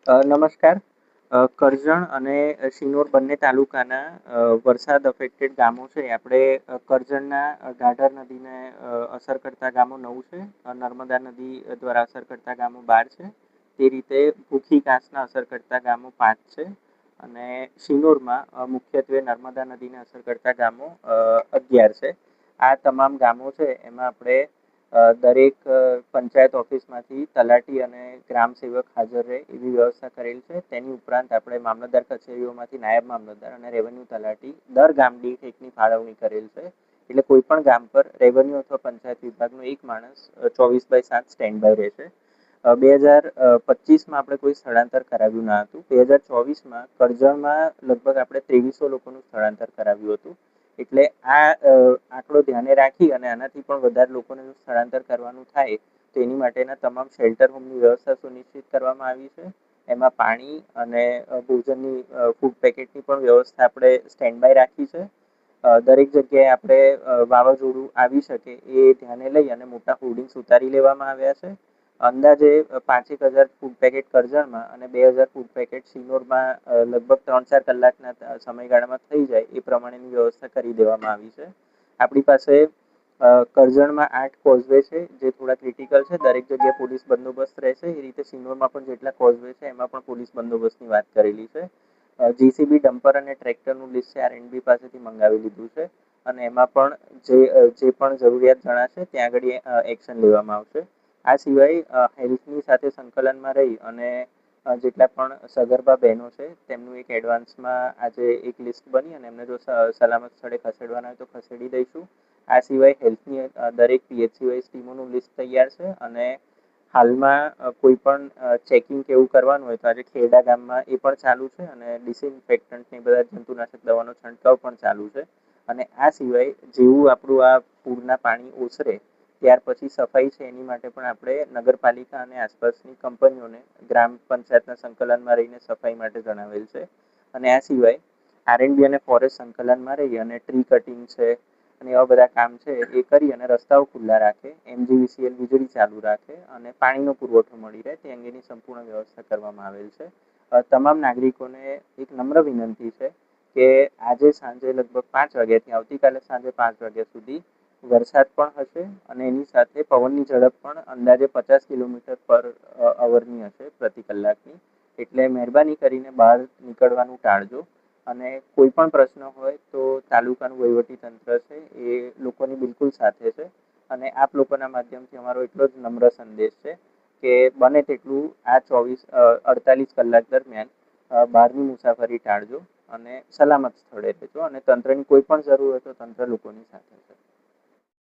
નમસ્કાર. કરજણ અને શિનોર બંને તાલુકાના વરસાદ અફેક્ટેડ ગામો છે. આપણે કરજણના ગાઢર નદીને અસર કરતા ગામો 9 છે, નર્મદા નદી દ્વારા અસર કરતા ગામો 12 છે. તે રીતે ભૂખી કાંસના અસર કરતા ગામો 5 છે અને શિનોરમાં મુખ્યત્વે નર્મદા નદીને અસર કરતા ગામો 11 છે. આ તમામ ગામો છે એમાં આપણે દરેક પંચાયત ઓફિસમાંથી તલાટી અને ગ્રામ સેવક હાજર રહે એવી વ્યવસ્થા કરેલ છે. તેની ઉપરાંત આપણે મામલતદાર કચેરીઓમાંથી નાયબ મામલતદાર અને રેવન્યુ તલાટી દર ગામ દીઠ એકની ફાળવણી કરેલ છે. એટલે કોઈ પણ ગામ પર રેવન્યુ અથવા પંચાયત વિભાગનો એક માણસ 24/7 સ્ટેન્ડ બાય રહેશે. 2025માં આપણે કોઈ સ્થળાંતર કરાવ્યું ના હતું. 2024માં કરજણમાં લગભગ આપણે 2300 લોકોનું સ્થળાંતર કરાવ્યું હતું. એટલે આ આંકડો ધ્યાને રાખી અને આનાથી પણ વધારે લોકોને સ્થળાંતર કરવાનું થાય તો એની માટેના તમામ શેલ્ટર હોમની વ્યવસ્થા સુનિશ્ચિત કરવામાં આવી છે. એમાં પાણી અને ભોજનની ફૂડ પેકેટની પણ વ્યવસ્થા આપણે સ્ટેન્ડ બાય રાખી છે. દરેક જગ્યાએ આપણે વાવાઝોડું આવી શકે એ ધ્યાને લઈ અને મોટા હોર્ડિંગ્સ ઉતારી લેવામાં આવ્યા છે. અંદાજે 5,000 ફૂડ પેકેટ કરજણમાં અને 2,000 ફૂડ પેકેટ શિનોરમાં લગભગ 3-4 કલાકના સમયગાળામાં થઈ જાય એ પ્રમાણેની વ્યવસ્થા કરી દેવામાં આવી છે. આપણી પાસે કરજણમાં 8 કોઝવે છે જે થોડા ક્રિટિકલ છે. દરેક જગ્યાએ પોલીસ બંદોબસ્ત રહેશે. એ રીતે શિનોરમાં પણ જેટલા કોઝવે છે એમાં પણ પોલીસ બંદોબસ્તની વાત કરેલી છે. જીસીબી ડમ્પર અને ટ્રેક્ટરનું લિસ્ટ છે આરએનબી પાસેથી મંગાવી લીધું છે અને એમાં પણ જે પણ જરૂરિયાત જણાશે ત્યાં આગળ એક્શન લેવામાં આવશે. આ સિવાય હેલ્થની સાથે સંકલનમાં રહી અને જેટલા પણ સગર્ભા બહેનો છે તેમનું એક એડવાન્સમાં આજે એક લિસ્ટ બની અને એમને જો સલામત સ્થળે ખસેડવાના હોય તો ખસેડી દઈશું. આ સિવાય હેલ્થની દરેક પીએચસી વાઇઝ ટીમોનું લિસ્ટ તૈયાર છે અને હાલમાં કોઈ પણ ચેકિંગ કે એવું કરવાનું હોય તો આજે ખેડા ગામમાં એ પણ ચાલુ છે અને ડિસઇન્ફેક્ટન્ટ ને બધા જંતુનાશક દવાનો છંટકાવ પણ ચાલુ છે. અને આ સિવાય જેવું આપણું આ પૂરના પાણી ઓસરે ત્યાર પછી સફાઈ છે એની માટે પણ આપણે નગરપાલિકા અને આસપાસની કંપનીઓને ગ્રામ પંચાયતના સંકલનમાં રહીને સફાઈ માટે જણાવેલ છે. અને આ સિવાય આરએનબી અને ફોરેસ્ટ સંકલનમાં રહી અને ટ્રી કટિંગ છે અને એવા બધા કામ છે એ કરી અને રસ્તાઓ ખુલ્લા રાખે, એમજીવીસીએલ વીજળી ચાલુ રાખે અને પાણીનો પુરવઠો મળી રહે તે અંગેની સંપૂર્ણ વ્યવસ્થા કરવામાં આવેલ છે. તમામ નાગરિકોને એક નમ્ર વિનંતી છે કે આજે સાંજે લગભગ 5 વાગ્યાથી આવતીકાલે સાંજે 5 વાગ્યા સુધી વરસાદ પણ હશે અને એની સાથે પવનની ઝડપ પણ અંદાજે 50 કિલોમીટર પર અવરની હશે પ્રતિ કલાકની. એટલે મહેરબાની કરીને બહાર નીકળવાનું ટાળજો અને કોઈ પણ પ્રશ્ન હોય તો તાલુકાનું વહીવટી તંત્ર છે એ લોકોની બિલકુલ સાથે છે. અને આપ લોકોના માધ્યમથી અમારો એટલો જ નમ્ર સંદેશ છે કે બને તેટલું આ 48 કલાક દરમિયાન બહારની મુસાફરી ટાળજો અને સલામત સ્થળે રહેજો અને તંત્રની કોઈ પણ જરૂર હોય તો તંત્ર લોકોની સાથે છે.